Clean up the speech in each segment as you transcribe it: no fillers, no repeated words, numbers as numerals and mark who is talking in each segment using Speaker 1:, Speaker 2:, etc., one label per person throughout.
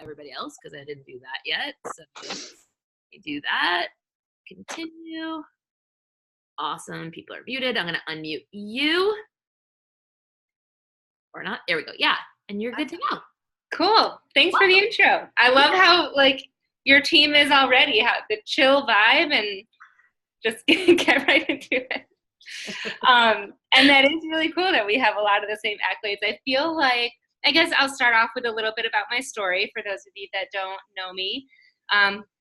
Speaker 1: everybody else because I didn't do that yet. So you do that. Continue. Awesome. People are muted. I'm going to unmute you. Or not. There we go. Yeah. And you're good to go.
Speaker 2: Cool. Thanks for the intro. I love how like your team is already, how the chill vibe, and just get right into it. And that is really cool that we have a lot of the same accolades. I feel like, I guess I'll start off with a little bit about my story for those of you that don't know me.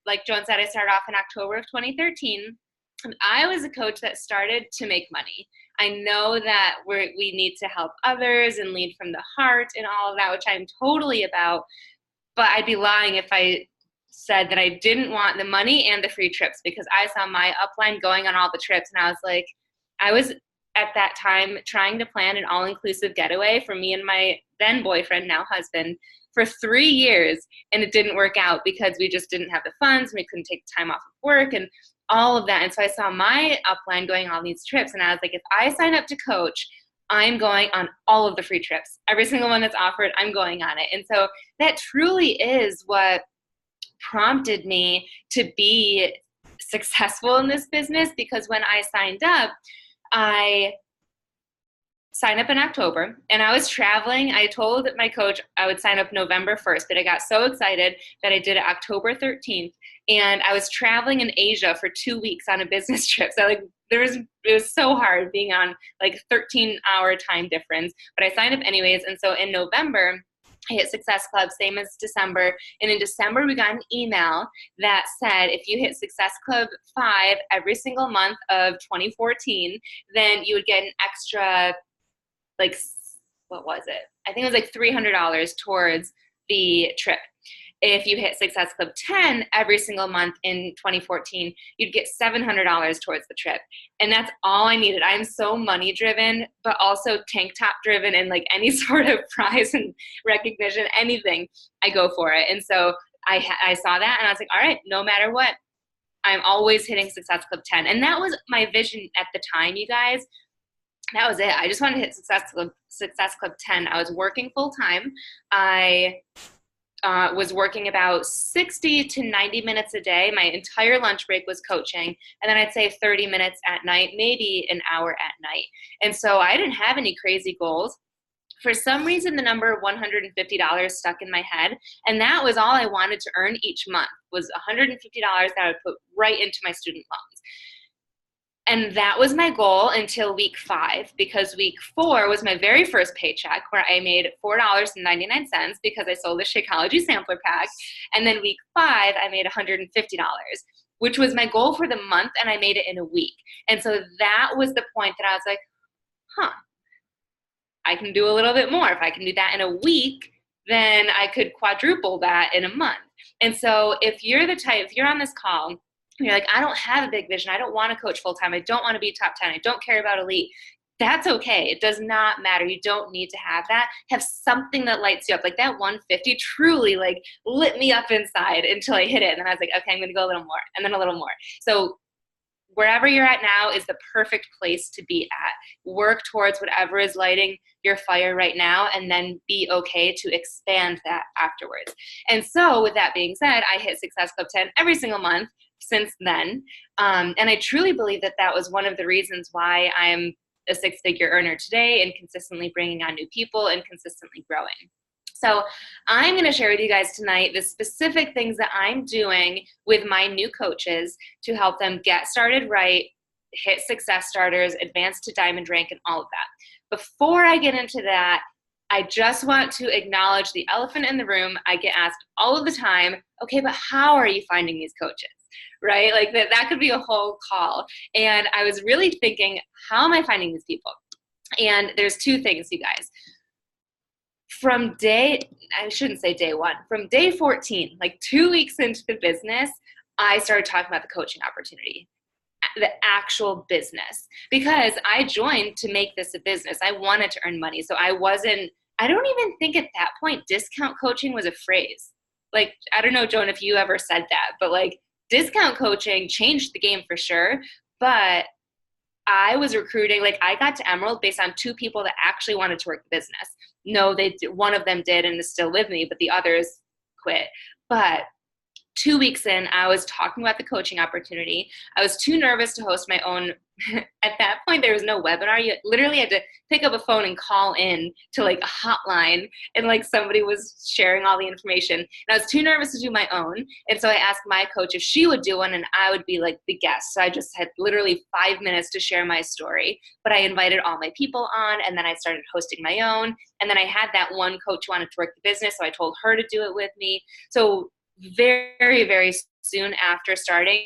Speaker 2: Like Joan said, I started off in October of 2013. And I was a coach that started to make money. I know that we need to help others and lead from the heart and all of that, which I'm totally about. But I'd be lying if I said that I didn't want the money and the free trips, because I saw my upline going on all the trips. And I was like, I was at that time trying to plan an all-inclusive getaway for me and my then boyfriend, now husband, for 3 years. And it didn't work out because we just didn't have the funds. We couldn't take time off of work and all of that. And so I saw my upline going on these trips, and I was like, if I sign up to coach, I'm going on all of the free trips. Every single one that's offered, I'm going on it. And so that truly is what prompted me to be successful in this business, because when I signed up, I signed up in October and I was traveling. I told my coach I would sign up November 1st, but I got so excited that I did it October 13th. And I was traveling in Asia for 2 weeks on a business trip. So like it was so hard being on like 13-hour time difference, but I signed up anyways. And so in November, I hit Success Club, same as December. And in December, we got an email that said, if you hit Success Club 5 every single month of 2014, then you would get an extra, like, what was it? I think it was like $300 towards the trip. If you hit Success Club 10 every single month in 2014, you'd get $700 towards the trip. And that's all I needed. I'm so money driven, but also tank top driven, and like any sort of prize and recognition, anything, I go for it. And so I saw that and I was like, all right, no matter what, I'm always hitting Success Club 10. And that was my vision at the time, you guys. That was it. I just wanted to hit Success Club 10. I was working full time. I was working about 60 to 90 minutes a day. My entire lunch break was coaching. And then I'd say 30 minutes at night, maybe an hour at night. And so I didn't have any crazy goals. For some reason, the number of $150 stuck in my head. And that was all I wanted to earn each month, was $150 that I would put right into my student loans. And that was my goal until week 5, because week 4 was my very first paycheck, where I made $4.99 because I sold the Shakeology sampler pack. And then week 5, I made $150, which was my goal for the month, and I made it in a week. And so that was the point that I was like, I can do a little bit more. If I can do that in a week, then I could quadruple that in a month. And so if you're on this call, you're like, I don't have a big vision. I don't want to coach full time. I don't want to be top 10. I don't care about elite. That's okay. It does not matter. You don't need to have that. Have something that lights you up. Like that 150 truly like lit me up inside until I hit it. And then I was like, okay, I'm going to go a little more, and then a little more. So wherever you're at now is the perfect place to be at. Work towards whatever is lighting your fire right now, and then be okay to expand that afterwards. And so with that being said, I hit Success Club 10 every single month since then. And I truly believe that that was one of the reasons why I'm a 6-figure earner today, and consistently bringing on new people and consistently growing. So I'm going to share with you guys tonight the specific things that I'm doing with my new coaches to help them get started right, hit success starters, advance to diamond rank, and all of that. Before I get into that, I just want to acknowledge the elephant in the room. I get asked all of the time, okay, but how are you finding these coaches? Right? Like that could be a whole call. And I was really thinking, how am I finding these people? And there's 2 things, you guys. From day 14, like 2 weeks into the business, I started talking about the coaching opportunity, the actual business, because I joined to make this a business. I wanted to earn money. So I don't even think at that point discount coaching was a phrase. Like, I don't know, Joan, if you ever said that, but like discount coaching changed the game for sure. But I was recruiting, like I got to Emerald based on 2 people that actually wanted to work the business. No, one of them did and is still with me, but the others quit. But 2 weeks in, I was talking about the coaching opportunity. I was too nervous to host my own. At that point, there was no webinar. You literally had to pick up a phone and call in to like a hotline, and like somebody was sharing all the information. And I was too nervous to do my own. And so I asked my coach if she would do one and I would be like the guest. So I just had literally 5 minutes to share my story. But I invited all my people on, and then I started hosting my own. And then I had that one coach who wanted to work the business, so I told her to do it with me. So very, very soon after starting,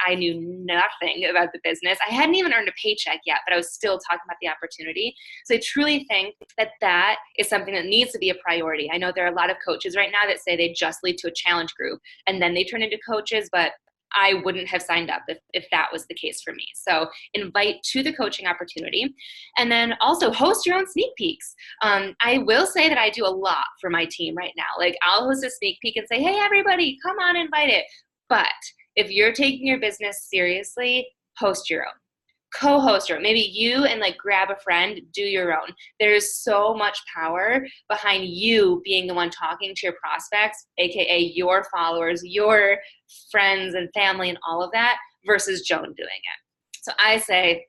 Speaker 2: I knew nothing about the business. I hadn't even earned a paycheck yet, but I was still talking about the opportunity. So I truly think that that is something that needs to be a priority. I know there are a lot of coaches right now that say they just lead to a challenge group and then they turn into coaches, but I wouldn't have signed up if that was the case for me. So invite to the coaching opportunity, and then also host your own sneak peeks. I will say that I do a lot for my team right now. Like I'll host a sneak peek and say, hey, everybody, come on, invite it. But if you're taking your business seriously, host your own. Co-host your own. Maybe you and like grab a friend, do your own. There's so much power behind you being the one talking to your prospects, aka your followers, your friends and family and all of that, versus Joan doing it. So I say,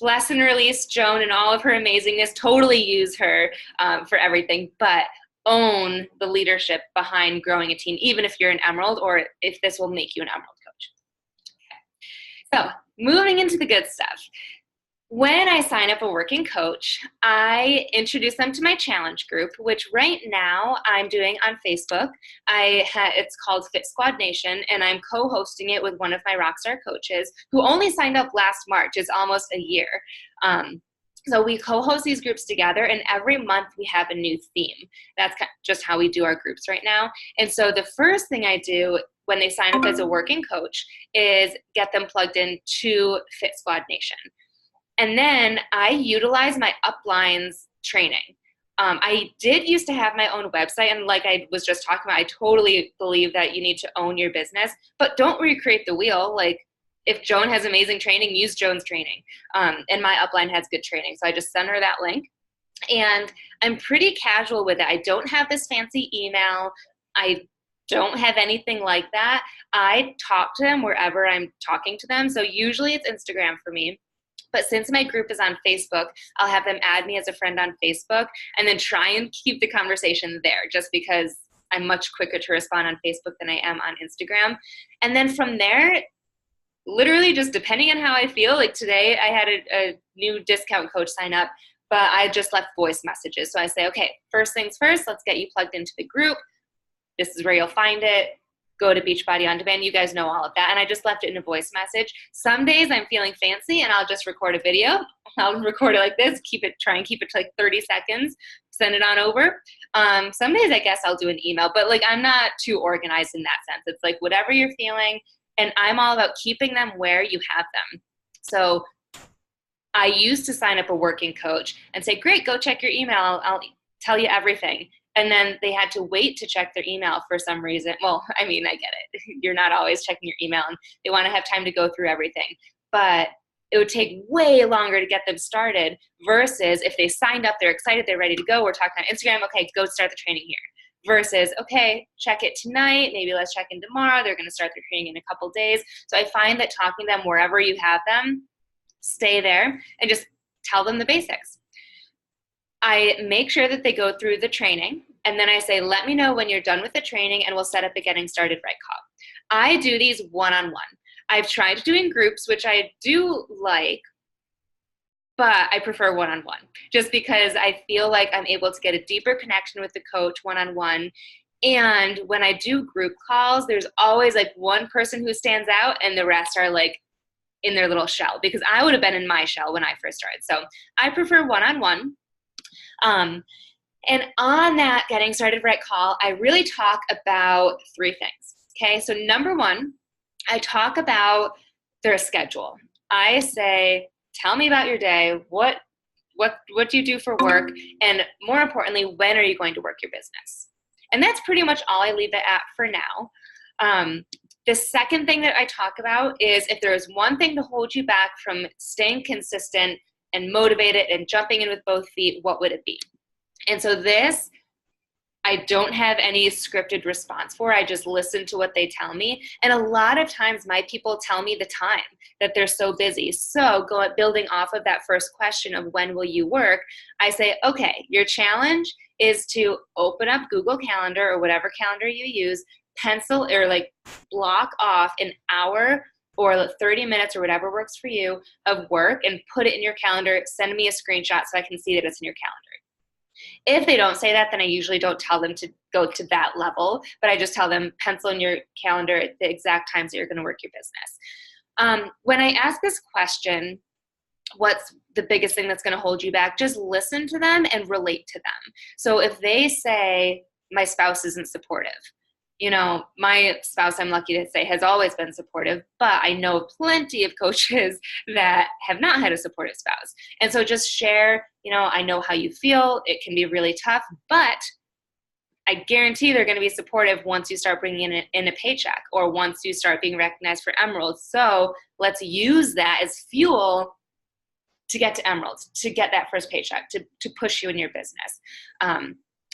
Speaker 2: bless and release Joan and all of her amazingness. Totally use her for everything, but own the leadership behind growing a team, even if you're an Emerald or if this will make you an Emerald coach. Okay. So moving into the good stuff. When I sign up a working coach, I introduce them to my challenge group, which right now I'm doing on Facebook. It's called Fit Squad Nation, and I'm co-hosting it with one of my Rockstar coaches who only signed up last March. It's almost a year. So we co-host these groups together, and every month we have a new theme. That's just how we do our groups right now. And so the first thing I do when they sign up as a working coach is get them plugged into Fit Squad Nation. And then I utilize my uplines training. I did used to have my own website, and like I was just talking about, I totally believe that you need to own your business, but don't recreate the wheel. Like if Joan has amazing training, use Joan's training. And my upline has good training. So I just send her that link. And I'm pretty casual with it. I don't have this fancy email. I don't have anything like that. I talk to them wherever I'm talking to them. So usually it's Instagram for me. But since my group is on Facebook, I'll have them add me as a friend on Facebook and then try and keep the conversation there, just because I'm much quicker to respond on Facebook than I am on Instagram. And then from there, literally just depending on how I feel, like today I had a new discount coach sign up, but I just left voice messages. So I say, okay, first things first, let's get you plugged into the group. This is where you'll find it. Go to Beachbody On Demand. You guys know all of that. And I just left it in a voice message. Some days I'm feeling fancy and I'll just record a video. I'll record it like this, try and keep it to like 30 seconds, send it on over. Some days I guess I'll do an email, but like I'm not too organized in that sense. It's like whatever you're feeling, and I'm all about keeping them where you have them. So I used to sign up a working coach and say, great, go check your email. I'll tell you everything. And then they had to wait to check their email for some reason. Well, I mean, I get it. You're not always checking your email and they want to have time to go through everything. But it would take way longer to get them started versus if they signed up, they're excited, they're ready to go. We're talking on Instagram. Okay, go start the training here. Versus, okay, check it tonight. Maybe let's check in tomorrow. They're going to start their training in a couple days. So I find that talking to them wherever you have them, stay there and just tell them the basics. I make sure that they go through the training, and then I say, let me know when you're done with the training and we'll set up a getting started right call. I do these one-on-one. I've tried doing groups, which I do like, but I prefer one-on-one just because I feel like I'm able to get a deeper connection with the coach one-on-one. And when I do group calls, there's always like one person who stands out and the rest are like in their little shell, because I would have been in my shell when I first started. So I prefer one-on-one. And on that getting started right call, I really talk about 3 things. Okay, so number 1, I talk about their schedule. I say, tell me about your day. What do you do for work? And more importantly, when are you going to work your business? And that's pretty much all I leave it at for now. The second thing that I talk about is if there is one thing to hold you back from staying consistent and motivated and jumping in with both feet, what would it be? And so this, I don't have any scripted response for. I just listen to what they tell me. And a lot of times my people tell me the time that they're so busy. So building off of that first question of when will you work, I say, okay, your challenge is to open up Google Calendar or whatever calendar you use, pencil or like block off an hour or 30 minutes or whatever works for you of work and put it in your calendar. Send me a screenshot so I can see that it's in your calendar. If they don't say that, then I usually don't tell them to go to that level, but I just tell them pencil in your calendar at the exact times that you're going to work your business. When I ask this question, what's the biggest thing that's going to hold you back? Just listen to them and relate to them. So if they say, my spouse isn't supportive, you know, my spouse, I'm lucky to say, has always been supportive, but I know plenty of coaches that have not had a supportive spouse. And so just share, you know, I know how you feel. It can be really tough, but I guarantee they're going to be supportive once you start bringing in a paycheck or once you start being recognized for emeralds. So let's use that as fuel to get to emeralds, to get that first paycheck, to push you in your business.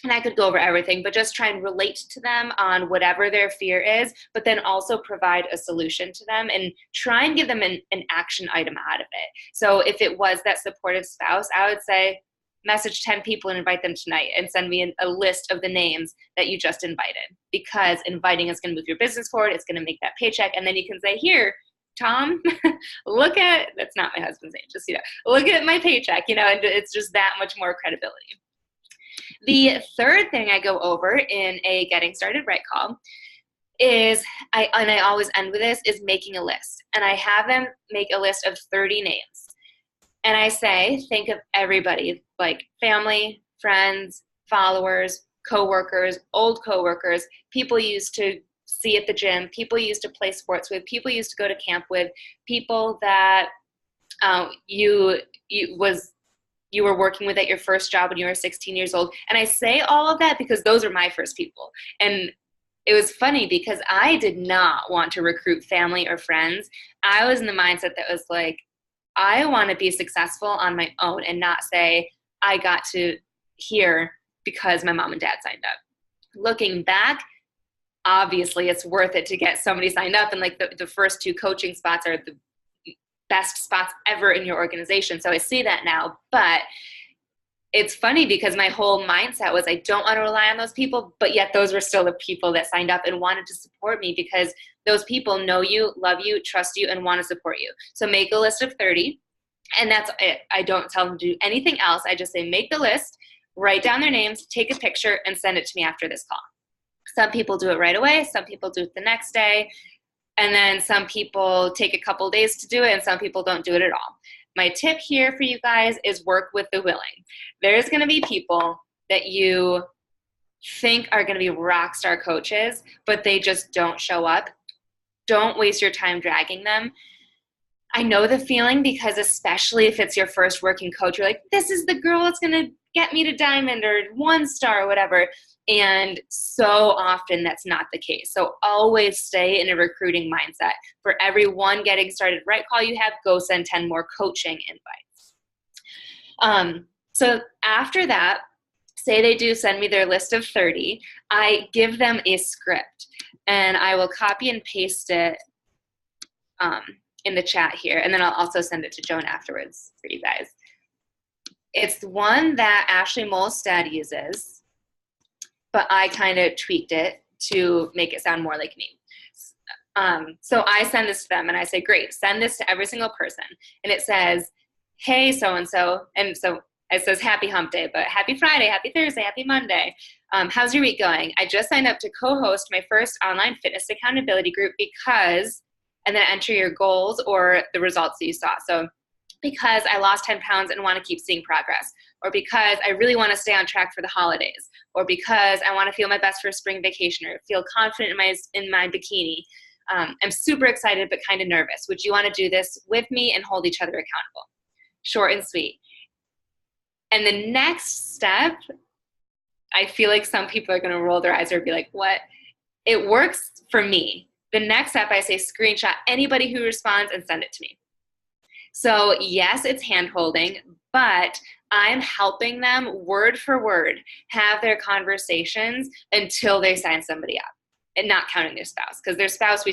Speaker 2: And I could go over everything, but just try and relate to them on whatever their fear is, but then also provide a solution to them and try and give them an action item out of it. So if it was that supportive spouse, I would say message 10 people and invite them tonight and send me a list of the names that you just invited, because inviting is going to move your business forward. It's going to make that paycheck. And then you can say, here, Tom, look at, that's not my husband's name, just, you know, look at my paycheck, you know, and it's just that much more credibility. The third thing I go over in a getting started right call is, I always end with this, is making a list. And I have them make a list of 30 names. And I say, think of everybody, like family, friends, followers, coworkers, old coworkers, people you used to see at the gym, people you used to play sports with, people you used to go to camp with, people that you were working with at your first job when you were 16 years old. And I say all of that because those are my first people. And it was funny because I did not want to recruit family or friends. I was in the mindset that was like, I want to be successful on my own and not say I got to here because my mom and dad signed up. Looking back, obviously it's worth it to get somebody signed up. And like the first 2 coaching spots are the best spots ever in your organization. So I see that now, but it's funny because my whole mindset was I don't want to rely on those people, but yet those were still the people that signed up and wanted to support me because those people know you, love you, trust you, and want to support you. So make a list of 30, and that's it. I don't tell them to do anything else. I just say make the list, write down their names, take a picture, and send it to me after this call. Some people do it right away. Some people do it the next day. And then some people take a couple days to do it, and some people don't do it at all. My tip here for you guys is work with the willing. There's going to be people that you think are going to be rock star coaches, but they just don't show up. Don't waste your time dragging them. I know the feeling because especially if it's your first working coach, you're like, this is the girl that's going to get me to diamond or 1 star or whatever. And so often that's not the case. So always stay in a recruiting mindset. For every 1 getting started right call you have, go send 10 more coaching invites. So after that, say they do send me their list of 30, I give them a script and I will copy and paste it in the chat here. And then I'll also send it to Joan afterwards for you guys. It's the one that Ashley Molstad uses, but I kind of tweaked it to make it sound more like me. So I send this to them and I say, great, send this to every single person. And it says, hey, so-and-so. And so it says happy hump day, but happy Friday, happy Thursday, happy Monday. How's your week going? I just signed up to co-host my first online fitness accountability group because, and then enter your goals or the results that you saw. So because I lost 10 pounds and want to keep seeing progress, or because I really want to stay on track for the holidays, or because I want to feel my best for a spring vacation or feel confident in my bikini. I'm super excited but kind of nervous. Would you want to do this with me and hold each other accountable? Short and sweet. And the next step, I feel like some people are going to roll their eyes or be like, what? It works for me. The next step, I say screenshot anybody who responds and send it to me. So yes, it's hand holding, but I'm helping them word for word have their conversations until they sign somebody up, and not counting their spouse, because their spouse,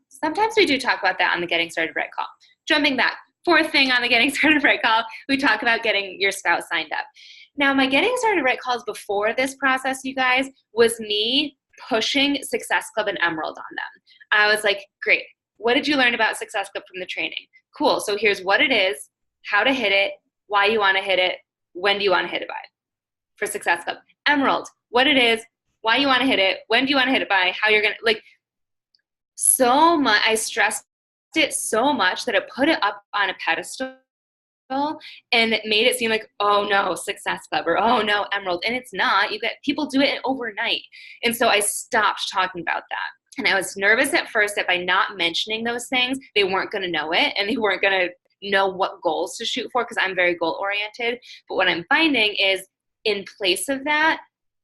Speaker 2: sometimes we do talk about that on the Getting Started Right call. Jumping back, fourth thing on the Getting Started Right call, we talk about getting your spouse signed up. Now, my Getting Started Right calls before this process, you guys, was me pushing Success Club and Emerald on them. I was like, great, what did you learn about Success Club from the training? Cool, so here's what it is, how to hit it, why you want to hit it, when do you want to hit it by for Success Club. Emerald, what it is, why you want to hit it, when do you want to hit it by, how you're going to, like, so much, I stressed it so much that I put it up on a pedestal and it made it seem like, oh no, Success Club, or oh no, Emerald. And it's not. You get people do it overnight. And so I stopped talking about that. And I was nervous at first that by not mentioning those things, they weren't going to know it and they weren't going to know what goals to shoot for, because I'm very goal oriented. But what I'm finding is, in place of that,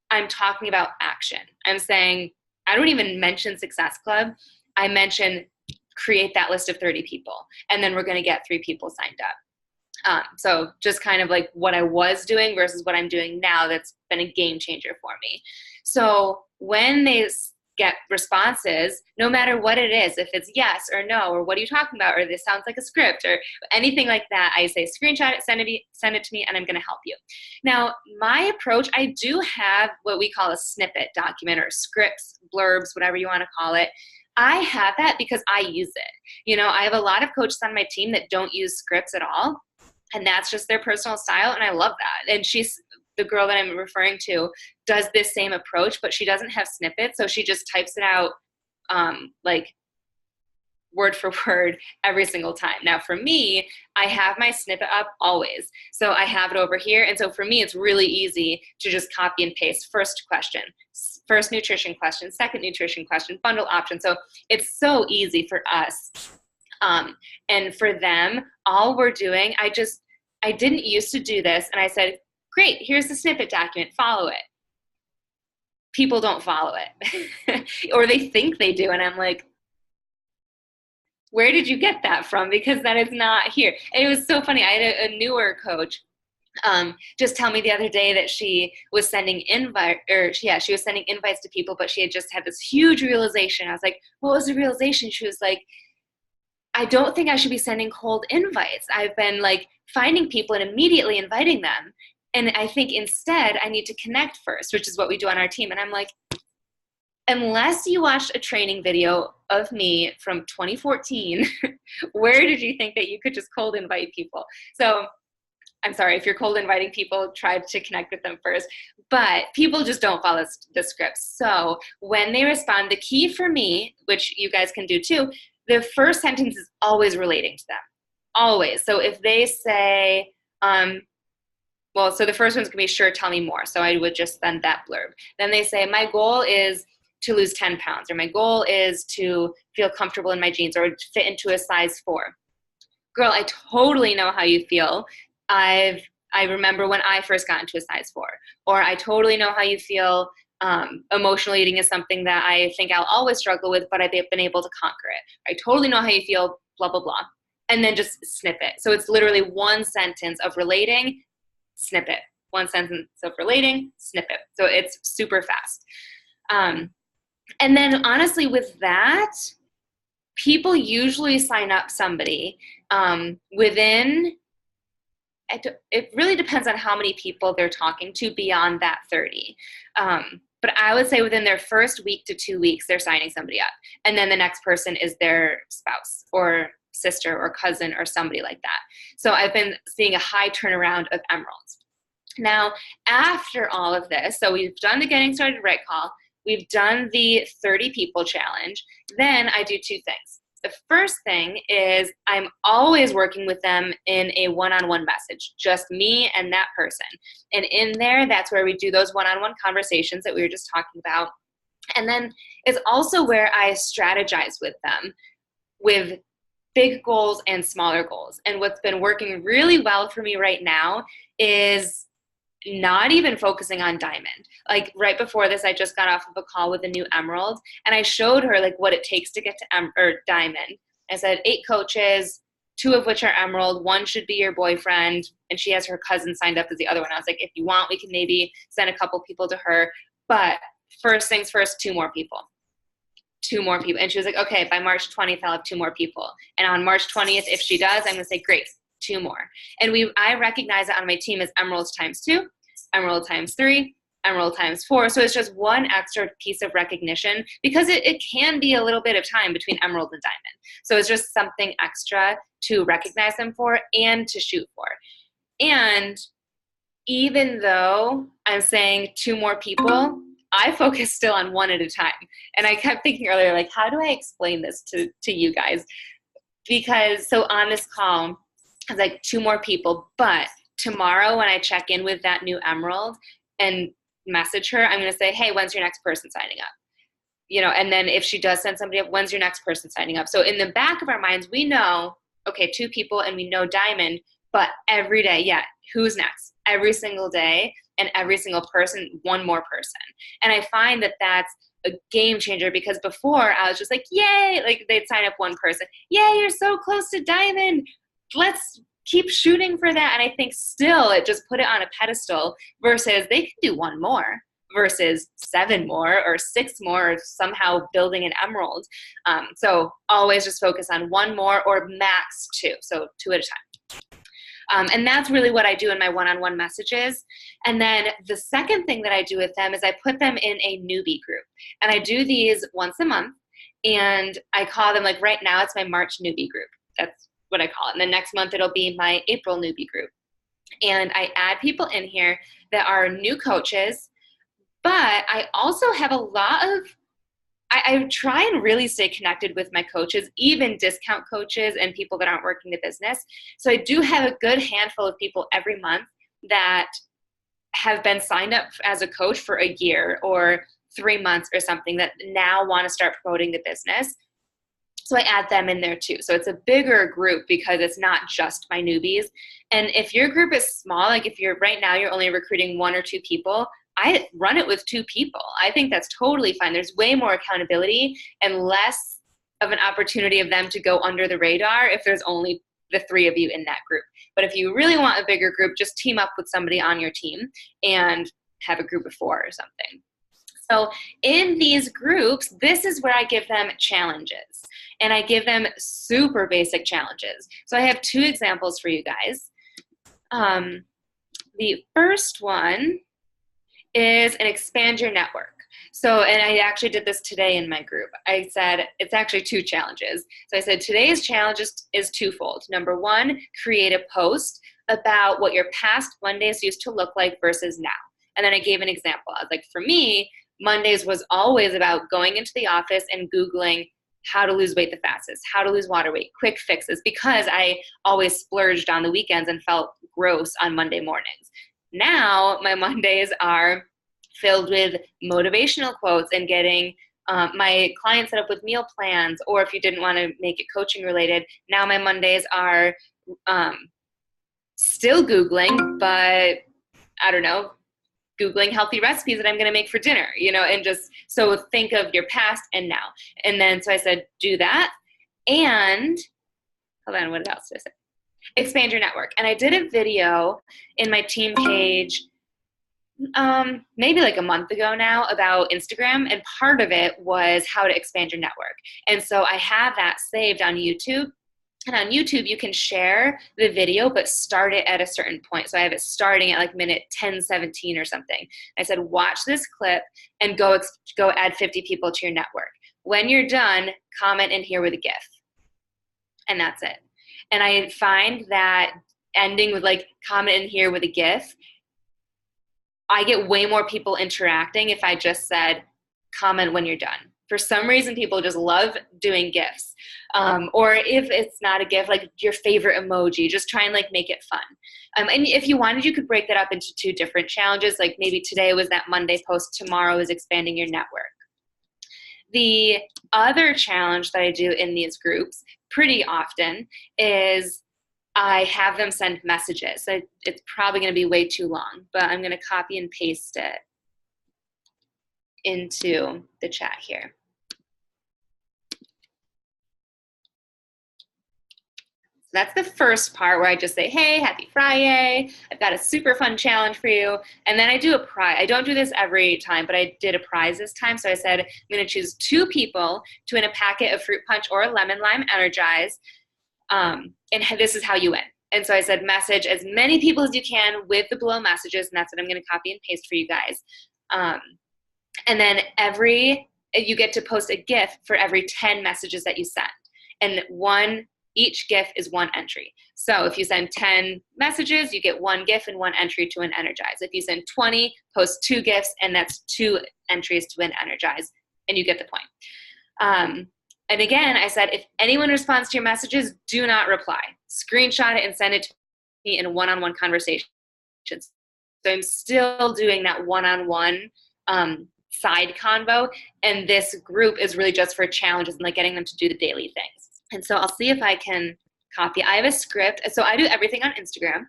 Speaker 2: I'm talking about action. I'm saying, I don't even mention Success Club. I mention create that list of 30 people, and then we're going to get 3 people signed up. So just kind of like what I was doing versus what I'm doing now, that's been a game changer for me. So when they get responses, no matter what it is, if it's yes or no, or what are you talking about, or this sounds like a script, or anything like that, I say screenshot it, send it to me, and I'm going to help you. Now, my approach, I do have what we call a snippet document, or scripts, blurbs, whatever you want to call it. I have that because I use it. You know, I have a lot of coaches on my team that don't use scripts at all, and that's just their personal style, and I love that. And she's the girl that I'm referring to does this same approach, but she doesn't have snippets, so she just types it out like word for word every single time. Now for me, I have my snippet up always. So I have it over here, and so for me, it's really easy to just copy and paste first question, first nutrition question, second nutrition question, bundle option. So it's so easy for us. And for them, all we're doing, I didn't used to do this, and I said, great, here's the snippet document, follow it. People don't follow it. Or they think they do, and I'm like, where did you get that from? Because that is not here. And it was so funny. I had a newer coach just tell me the other day that she was sending she was sending invites to people, but she had just had this huge realization. I was like, what was the realization? She was like, I don't think I should be sending cold invites. I've been like finding people and immediately inviting them. And I think instead I need to connect first, which is what we do on our team. And I'm like, unless you watched a training video of me from 2014, where did you think that you could just cold invite people? So I'm sorry, if you're cold inviting people, try to connect with them first. But people just don't follow the scripts. So when they respond, the key for me, which you guys can do too, the first sentence is always relating to them. Always. So if they say, so the first one's going to be, sure, tell me more. So I would just send that blurb. Then they say, my goal is to lose 10 pounds, or my goal is to feel comfortable in my jeans, or fit into a size 4. Girl, I totally know how you feel. I remember when I first got into a size 4, or I totally know how you feel. Emotional eating is something that I think I'll always struggle with, but I've been able to conquer it. I totally know how you feel, blah, blah, blah. And then just snip it. So it's literally one sentence of relating, snip it. One sentence of relating, snip it. So it's super fast. And then honestly with that, people usually sign up somebody within, it really depends on how many people they're talking to beyond that 30. But I would say within their first week to 2 weeks, they're signing somebody up. And then the next person is their spouse or sister or cousin or somebody like that. So I've been seeing a high turnaround of emeralds. Now, after all of this, so we've done the Getting Started Right call, we've done the 30 people challenge, then I do 2 things. The first thing is I'm always working with them in a one-on-one message, just me and that person. And in there, that's where we do those one-on-one conversations that we were just talking about. And then it's also where I strategize with them with big goals and smaller goals. And what's been working really well for me right now is not even focusing on diamond. Like right before this, I just got off of a call with a new emerald, and I showed her like what it takes to get to diamond. I said 8 coaches, 2 of which are emerald. 1 should be your boyfriend, and she has her cousin signed up as the other one. I was like, if you want, we can maybe send a couple people to her. But first things first, 2 more people. 2 more people. And she was like, okay, by March 20th, I'll have 2 more people. And on March 20th, if she does, I'm going to say, great, 2 more. And I recognize it on my team as emeralds times 2, emerald times 3, emerald times 4. So it's just 1 extra piece of recognition, because it can be a little bit of time between emerald and diamond. So it's just something extra to recognize them for and to shoot for. And even though I'm saying 2 more people, I focus still on 1 at a time. And I kept thinking earlier, like, how do I explain this to you guys? Because so on this call, I was like, 2 more people. But tomorrow when I check in with that new emerald and message her, I'm going to say, hey, when's your next person signing up? You know, and then if she does send somebody up, when's your next person signing up? So in the back of our minds, we know, okay, 2 people, and we know diamond, but every day, yeah, who's next? Every single day, and every single person, 1 more person. And I find that that's a game changer, because before I was just like, yay, like they'd sign up 1 person. Yay, you're so close to diamond. Let's keep shooting for that. And I think still it just put it on a pedestal, versus they can do 1 more versus 7 more or 6 more, or somehow building an emerald. So always just focus on 1 more or max 2. So 2 at a time. And that's really what I do in my one-on-one messages. And then the second thing that I do with them is I put them in a newbie group. And I do these once a month. And I call them, like right now, it's my March newbie group. That's what I call it. And the next month it'll be my April newbie group. And I add people in here that are new coaches. But I also have a lot of, I try and really stay connected with my coaches, even discount coaches and people that aren't working the business. So I do have a good handful of people every month that have been signed up as a coach for a year or 3 months or something, that now want to start promoting the business. So I add them in there too. So it's a bigger group, because it's not just my newbies. And if your group is small, like if you're right now, you're only recruiting 1 or 2 people, I run it with 2 people. I think that's totally fine. There's way more accountability and less of an opportunity of them to go under the radar if there's only the 3 of you in that group. But if you really want a bigger group, just team up with somebody on your team and have a group of 4 or something. So in these groups, this is where I give them challenges. And I give them super basic challenges. So I have 2 examples for you guys. The first one is an expand your network. So, and I actually did this today in my group. I said, it's actually 2 challenges. So I said, today's challenge is twofold. Number 1, create a post about what your past Mondays used to look like versus now. And then I gave an example. I was like, for me, Mondays was always about going into the office and Googling how to lose weight the fastest, how to lose water weight, quick fixes, because I always splurged on the weekends and felt gross on Monday mornings. Now my Mondays are filled with motivational quotes and getting my clients set up with meal plans, or if you didn't want to make it coaching related, now my Mondays are still Googling, but I don't know, Googling healthy recipes that I'm going to make for dinner, you know, and just, so think of your past and now. And then, so I said, do that. And hold on, what else did I say? Expand your network. And I did a video in my team page maybe like a month ago now about Instagram, and part of it was how to expand your network. And so I have that saved on YouTube. And on YouTube, you can share the video, but start it at a certain point. So I have it starting at like minute 10:17 or something. I said, watch this clip and go add 50 people to your network. When you're done, comment in here with a GIF. And that's it. And I find that ending with like comment in here with a GIF, I get way more people interacting if I just said comment when you're done. For some reason, people just love doing GIFs. Or if it's not a GIF, like your favorite emoji, just try and like make it fun. And if you wanted, you could break that up into 2 different challenges. Like maybe today was that Monday post, tomorrow is expanding your network. The other challenge that I do in these groups pretty often is I have them send messages. So it's probably going to be way too long, but I'm going to copy and paste it into the chat here. that's the first part where I just say, hey, happy Friday. I've got a super fun challenge for you. And then I do a prize. I don't do this every time, but I did a prize this time. So I said, I'm going to choose 2 people to win a packet of fruit punch or lemon lime Energize. And this is how you win. And so I said, message as many people as you can with the below messages. And that's what I'm going to copy and paste for you guys. And then you get to post a GIF for every 10 messages that you send. And each GIF is 1 entry. So if you send 10 messages, you get 1 GIF and 1 entry to win Energize. If you send 20, post 2 GIFs, and that's 2 entries to win Energize, and you get the point. And again, I said, if anyone responds to your messages, do not reply. Screenshot it and send it to me in a one-on-one conversation. So I'm still doing that one-on-one side convo, and this group is really just for challenges and like getting them to do the daily things. And so I'll see if I can copy. I have a script. So I do everything on Instagram,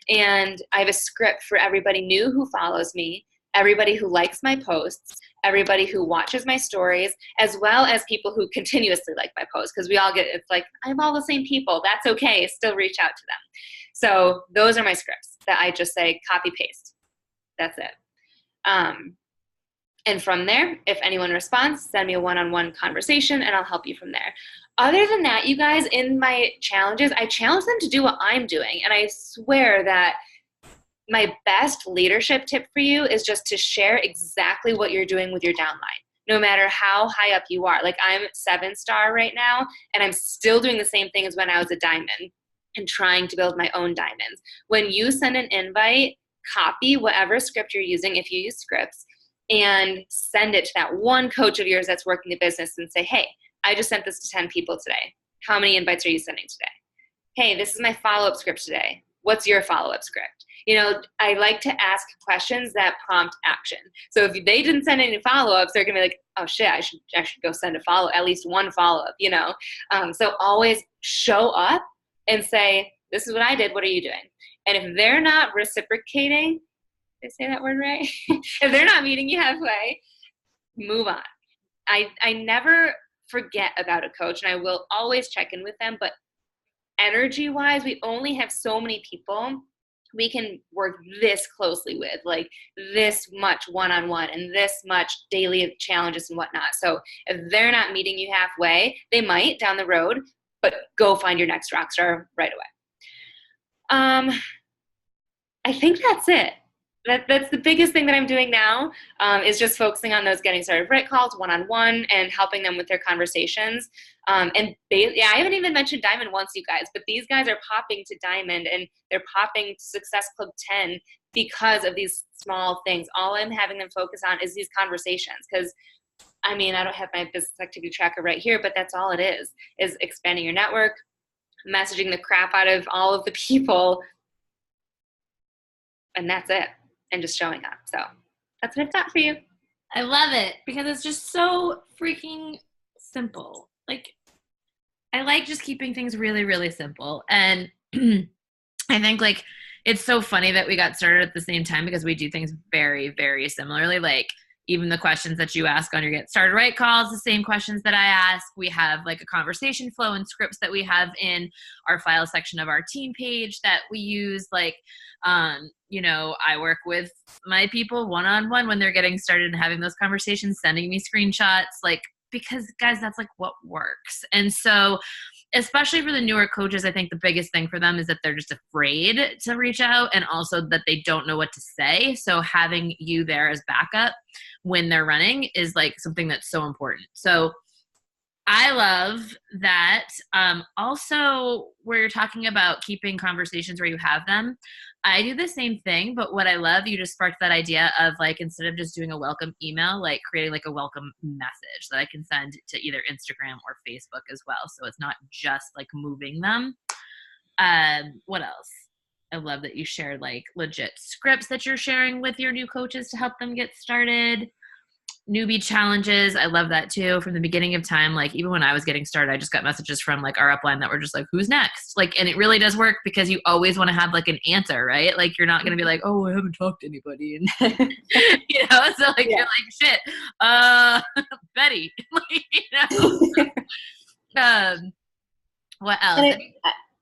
Speaker 2: and I have a script for everybody new who follows me, everybody who likes my posts, everybody who watches my stories, as well as people who continuously like my posts, because we all it's like, I have all the same people. That's okay. Still reach out to them. So those are my scripts that I just say copy paste. That's it. And from there, if anyone responds, send me a one-on-one conversation and I'll help you from there. Other than that, you guys, in my challenges, I challenge them to do what I'm doing. And I swear that my best leadership tip for you is just to share exactly what you're doing with your downline, no matter how high up you are. Like, I'm 7-star right now, and I'm still doing the same thing as when I was a diamond and trying to build my own diamonds. When you send an invite, copy whatever script you're using, if you use scripts, and send it to that one coach of yours that's working the business and say, hey, I just sent this to 10 people today. How many invites are you sending today? Hey, this is my follow-up script today. What's your follow-up script? You know, I like to ask questions that prompt action. So if they didn't send any follow-ups, they're gonna be like, oh shit, I should go send at least one follow-up, you know? So always show up and say, this is what I did, what are you doing? And if they're not reciprocating, did I say that word right? If they're not meeting you halfway, move on. I never forget about a coach, and I will always check in with them, but energy-wise, we only have so many people we can work this closely with, like this much one-on-one and this much daily challenges and whatnot. So if they're not meeting you halfway, they might down the road, but go find your next rock star right away. I think that's it. That's the biggest thing that I'm doing now, is just focusing on those getting started right calls, one-on-one, and helping them with their conversations. I haven't even mentioned Diamond once, you guys, but these guys are popping to Diamond, and they're popping to Success Club 10 because of these small things. All I'm having them focus on is these conversations, because, I mean, I don't have my business activity tracker right here, but that's all it is expanding your network, messaging the crap out of all of the people, and that's it. And just showing up. So that's what I've got for you.
Speaker 1: I love it because it's just so freaking simple. Like, I like just keeping things really, really simple. And I think, like, it's so funny that we got started at the same time because we do things very, very similarly. Like, even the questions that you ask on your Get Started Right calls, the same questions that I ask. We have like a conversation flow and scripts that we have in our file section of our team page that we use. Like, you know, I work with my people one-on-one when they're getting started and having those conversations, sending me screenshots, like, because guys, that's like what works. And so, especially for the newer coaches, I think the biggest thing for them is that they're just afraid to reach out, and also that they don't know what to say. So having you there as backup when they're running is like something that's so important. So I love that. Also, where you're talking about keeping conversations where you have them, I do the same thing, but what I love, you just sparked that idea of, like, instead of just doing a welcome email, like creating like a welcome message that I can send to either Instagram or Facebook as well. So it's not just like moving them. What else? I love that you shared like legit scripts that you're sharing with your new coaches to help them get started. Newbie challenges. I love that too. From the beginning of time, like even when I was getting started, I just got messages from like our upline that were just like, who's next? Like, and it really does work because you always want to have like an answer, right? Like, you're not going to be like, oh, I haven't talked to anybody. And, you know, so like, you're like, shit, Betty, like, you know, what else?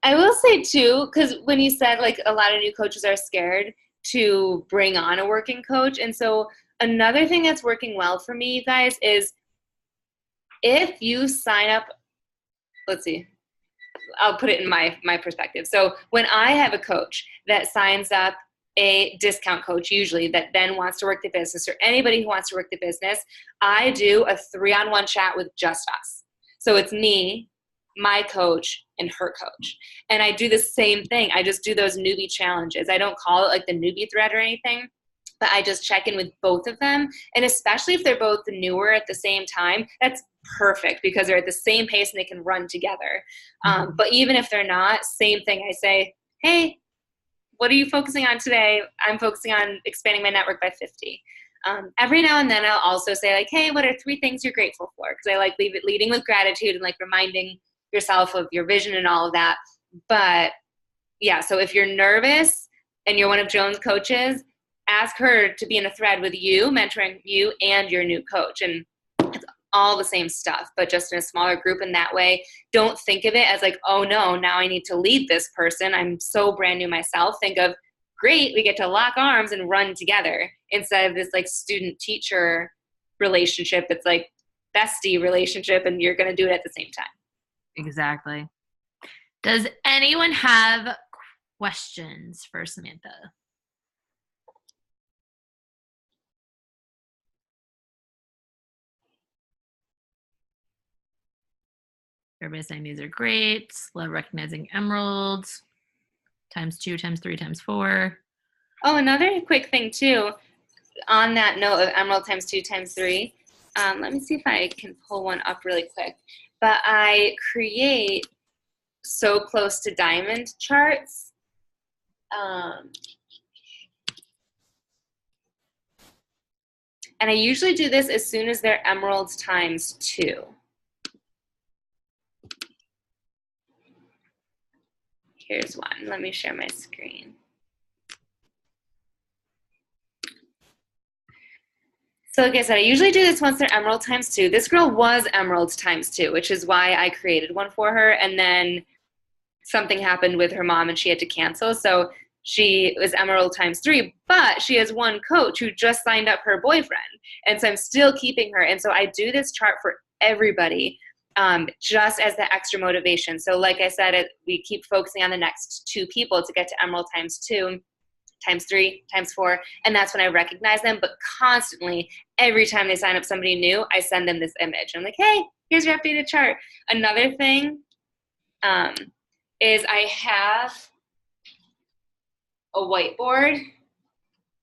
Speaker 2: I will say too, because when you said like a lot of new coaches are scared to bring on a working coach. And so another thing that's working well for me, you guys, is if you sign up, let's see, I'll put it in my perspective. So when I have a coach that signs up a discount coach, usually that then wants to work the business, or anybody who wants to work the business, I do a 3-on-1 chat with just us. So it's me, my coach, and her coach. And I do the same thing. I just do those newbie challenges. I don't call it like the newbie thread or anything, but I just check in with both of them. And especially if they're both newer at the same time, that's perfect because they're at the same pace and they can run together. But even if they're not, same thing. I say, hey, what are you focusing on today? I'm focusing on expanding my network by 50. Every now and then I'll also say like, hey, what are 3 things you're grateful for? Because I like leading with gratitude and like reminding yourself of your vision and all of that. But yeah, so if you're nervous and you're one of Joan's coaches, ask her to be in a thread with you, mentoring you and your new coach. And it's all the same stuff, but just in a smaller group. And that way, don't think of it as like, oh no, now I need to lead this person. I'm so brand new myself. Think of, great, we get to lock arms and run together instead of this like student-teacher relationship. It's like bestie relationship and you're going to do it at the same time.
Speaker 1: Exactly. Does anyone have questions for Samantha? Everybody's saying these are great. Love recognizing emeralds. ×2, ×3, ×4.
Speaker 2: Oh, another quick thing too, on that note of emerald ×2, ×3, let me see if I can pull one up really quick. But I create so close to diamond charts. And I usually do this as soon as they're emeralds ×2. Here's one. Let me share my screen. So like I said, I usually do this once they're emerald ×2. This girl was emerald ×2, which is why I created one for her. And then something happened with her mom and she had to cancel. So she was emerald ×3, but she has one coach who just signed up her boyfriend. And so I'm still keeping her. And so I do this chart for everybody just as the extra motivation. So like I said, we keep focusing on the next 2 people to get to emerald ×2, ×3, ×4, and that's when I recognize them. But constantly, every time they sign up somebody new, I send them this image. I'm like, hey, here's your updated chart. Another thing is I have a whiteboard,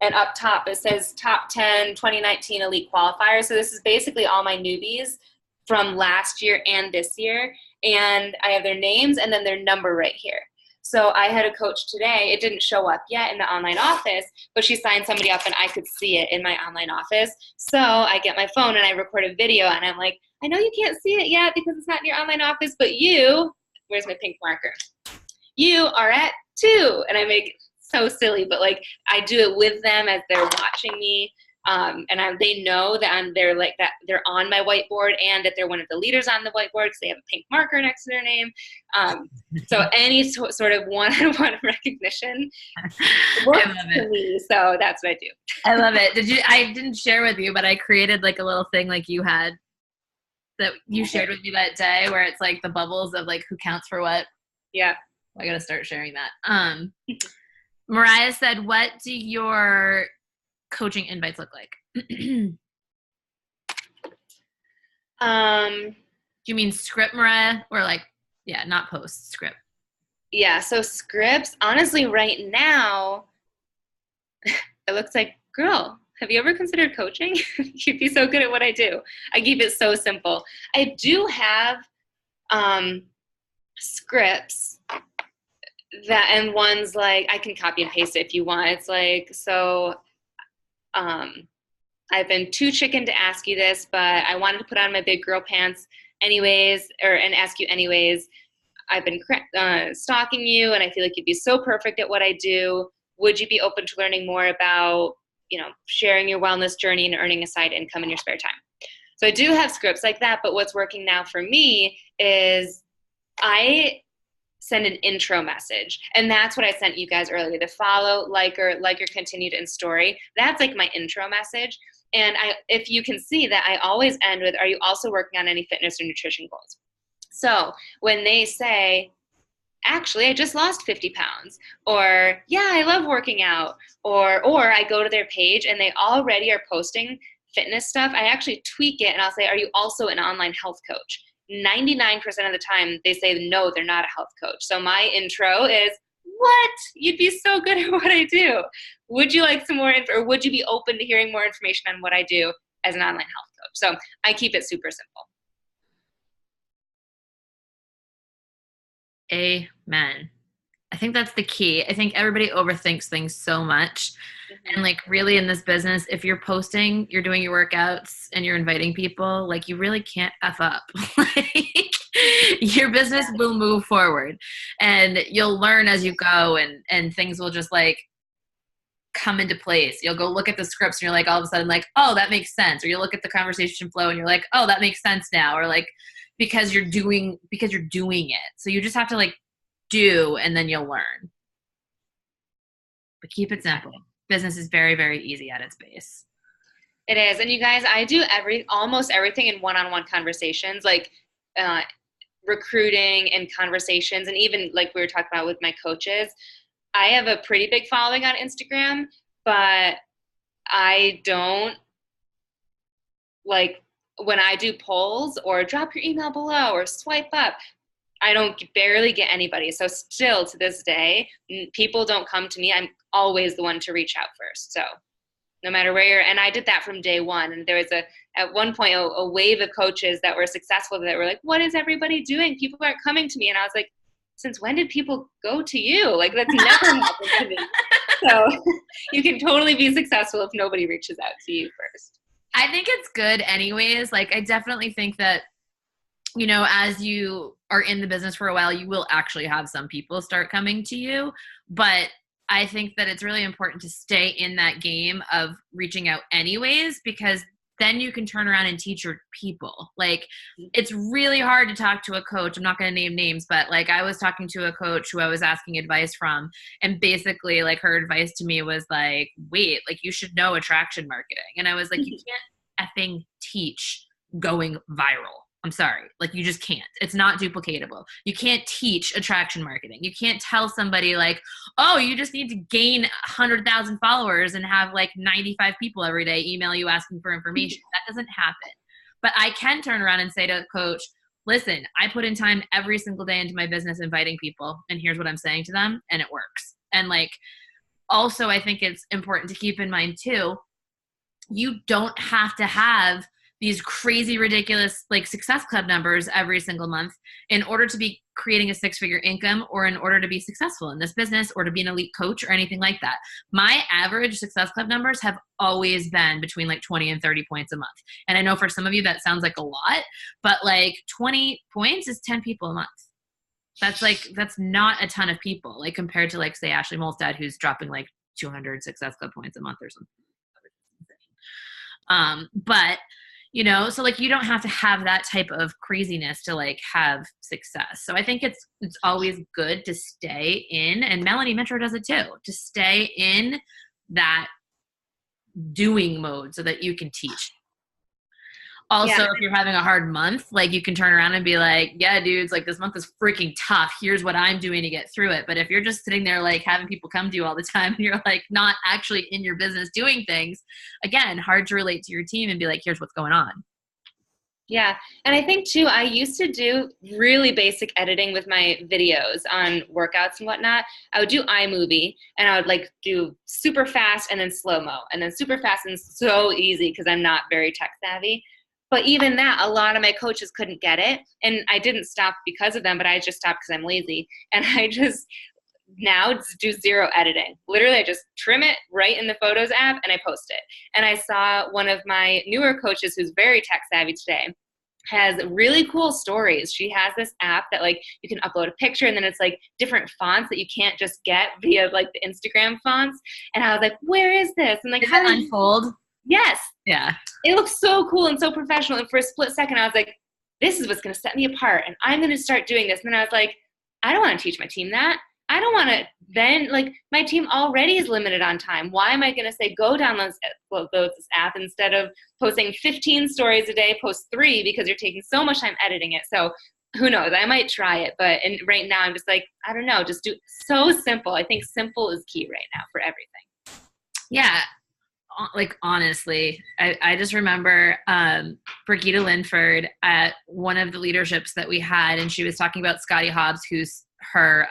Speaker 2: and up top it says top 10 2019 elite qualifiers. So this is basically all my newbies from last year and this year, and I have their names and then their number right here. So I had a coach today, it didn't show up yet in the online office, but she signed somebody up and I could see it in my online office. So I get my phone and I record a video and I'm like, I know you can't see it yet because it's not in your online office, but you, where's my pink marker? You are at 2. And I make it so silly, but like I do it with them as they're watching me. They know that they're on my whiteboard and that they're one of the leaders on the whiteboard because they have a pink marker next to their name. So any sort of one-on-one recognition works for me. So that's what I do.
Speaker 1: I love it. I didn't share with you, but I created like a little thing like you had that you shared with me that day where it's like the bubbles of like who counts for what.
Speaker 2: Yeah.
Speaker 1: I got to start sharing that. Mariah said, what do your coaching invites look like? Do you mean script, Mariah? Or like, yeah, not post, script?
Speaker 2: Yeah, so scripts, honestly, right now, it looks like, girl, have you ever considered coaching? You'd be so good at what I do. I keep it so simple. I do have scripts and ones like, I can copy and paste it if you want. It's like, so I've been too chicken to ask you this, but I wanted to put on my big girl pants anyways, and ask you anyways. I've been stalking you, and I feel like you'd be so perfect at what I do. Would you be open to learning more about, sharing your wellness journey and earning a side income in your spare time? So I do have scripts like that, but what's working now for me is I send an intro message. And that's what I sent you guys earlier, the follow, like, or continued in story. That's like my intro message. And if you can see that, I always end with, are you also working on any fitness or nutrition goals? So when they say, actually, I just lost 50 pounds, or yeah, I love working out, or I go to their page and they already are posting fitness stuff, I actually tweak it and I'll say, are you also an online health coach? 99% of the time they say, no, they're not a health coach. So my intro is, what? You'd be so good at what I do. Would you like some more info, or would you be open to hearing more information on what I do as an online health coach? So I keep it super simple.
Speaker 1: Amen. I think that's the key. I think everybody overthinks things so much. And like really in this business, if you're posting, you're doing your workouts and you're inviting people, like you really can't F up. Like your business will move forward and you'll learn as you go, and things will just like come into place. You'll go look at the scripts and you're like, all of a sudden like, oh, that makes sense. Or you look at the conversation flow and you're like, oh, that makes sense now. Or like, because you're doing it. So you just have to like do, and then you'll learn. But keep it simple. Business is very, very easy at its base.
Speaker 2: It is. And you guys, I do almost everything in one-on-one conversations, like recruiting and conversations. And even like we were talking about with my coaches, I have a pretty big following on Instagram, but I don't like when I do polls or drop your email below or swipe up, I don't barely get anybody. So still to this day, people don't come to me. I'm always the one to reach out first. So no matter where you're, and I did that from day one. And there was at one point, a wave of coaches that were successful that were like, what is everybody doing? People aren't coming to me. And I was like, since when did people go to you? Like that's never happened to me. So you can totally be successful if nobody reaches out to you first.
Speaker 1: I think it's good anyways. Like I definitely think that, you know, as you are in the business for a while, you will actually have some people start coming to you. But I think that it's really important to stay in that game of reaching out anyways, because then you can turn around and teach your people. Like it's really hard to talk to a coach. I'm not going to name names, but like I was talking to a coach who I was asking advice from, and basically like her advice to me was like, wait, like you should know attraction marketing. And I was like, you can't effing teach going viral. I'm sorry. Like you just can't. It's not duplicatable. You can't teach attraction marketing. You can't tell somebody like, oh, you just need to gain 100,000 followers and have like 95 people every day email you asking for information. That doesn't happen. But I can turn around and say to a coach, listen, I put in time every single day into my business inviting people, and here's what I'm saying to them, and it works. And like, also I think it's important to keep in mind too, you don't have to have these crazy, ridiculous, like Success Club numbers every single month in order to be creating a 6-figure income, or in order to be successful in this business, or to be an elite coach or anything like that. My average Success Club numbers have always been between like 20 and 30 points a month. And I know for some of you that sounds like a lot, but like 20 points is 10 people a month. That's not a ton of people, like compared to like say Ashley Molstad, who's dropping like 200 Success Club points a month or something. But you know, so like you don't have to have that type of craziness to like have success. So I think it's always good to stay in, and Melanie Metro does it too, to stay in that doing mode so that you can teach. Also, if you're having a hard month, like you can turn around and be like, yeah, dudes, like this month is freaking tough. Here's what I'm doing to get through it. But if you're just sitting there like having people come to you all the time and you're like not actually in your business doing things, again, hard to relate to your team and be like, here's what's going on.
Speaker 2: Yeah. And I think too, I used to do really basic editing with my videos on workouts and whatnot. I would do iMovie, and I would like do super fast and then slow-mo, and then super fast and so easy because I'm not very tech savvy. But even that, a lot of my coaches couldn't get it. And I didn't stop because of them, but I just stopped because I'm lazy. And I just now do zero editing. Literally, I just trim it right in the Photos app and I post it. And I saw one of my newer coaches who's very tech savvy today has really cool stories. She has this app that like you can upload a picture, and then it's like different fonts that you can't just get via like the Instagram fonts. And I was like, where is this? And like,
Speaker 1: how to Unfold?
Speaker 2: Yes.
Speaker 1: Yeah.
Speaker 2: It looks so cool and so professional. And for a split second, I was like, this is what's going to set me apart. And I'm going to start doing this. And then I was like, I don't want to teach my team that. I don't want to then, like, my team already is limited on time. Why am I going to say go download this app instead of posting 15 stories a day, post 3 because you're taking so much time editing it. So who knows? I might try it, but right now I'm just like, I don't know, just do so simple. I think simple is key right now for everything.
Speaker 1: Yeah. Like, honestly, I just remember Brigitte Linford at one of the leaderships that we had, and she was talking about Scotty Hobbs, who's her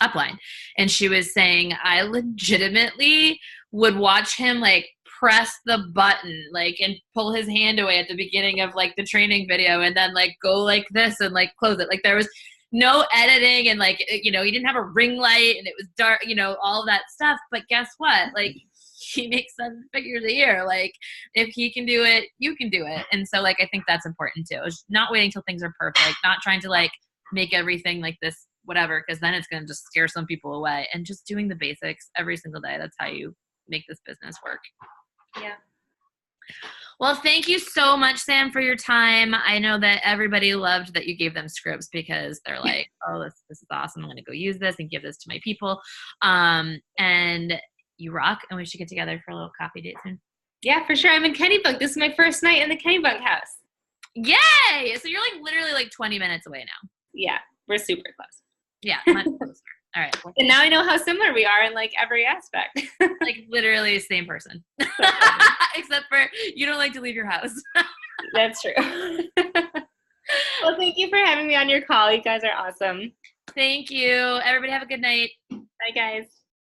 Speaker 1: upline. And she was saying, I legitimately would watch him like press the button, like, and pull his hand away at the beginning of like the training video and then like go like this and like close it. Like there was no editing and like, you know, he didn't have a ring light and it was dark, you know, all of that stuff. But guess what? Like, he makes 7 figures a year. Like, if he can do it, you can do it. And so like, I think that's important too. It's not waiting till things are perfect, not trying to like make everything like this, whatever, because then it's going to just scare some people away, and just doing the basics every single day. That's how you make this business work.
Speaker 2: Yeah.
Speaker 1: Well, thank you so much, Sam, for your time. I know that everybody loved that you gave them scripts because they're like, oh, this is awesome. I'm going to go use this and give this to my people. And you rock, and we should get together for a little coffee date soon.
Speaker 2: Yeah, for sure. I'm in Kennybunk. This is my first night in the Kennybunk house.
Speaker 1: Yay! So you're like literally like 20 minutes away now.
Speaker 2: Yeah, we're super close.
Speaker 1: Yeah, much closer. All right.
Speaker 2: And now I know how similar we are in like every aspect.
Speaker 1: Like literally same person. Except for you don't like to leave your house.
Speaker 2: That's true. Well, thank you for having me on your call. You guys are awesome.
Speaker 1: Thank you. Everybody have a good night.
Speaker 2: Bye, guys.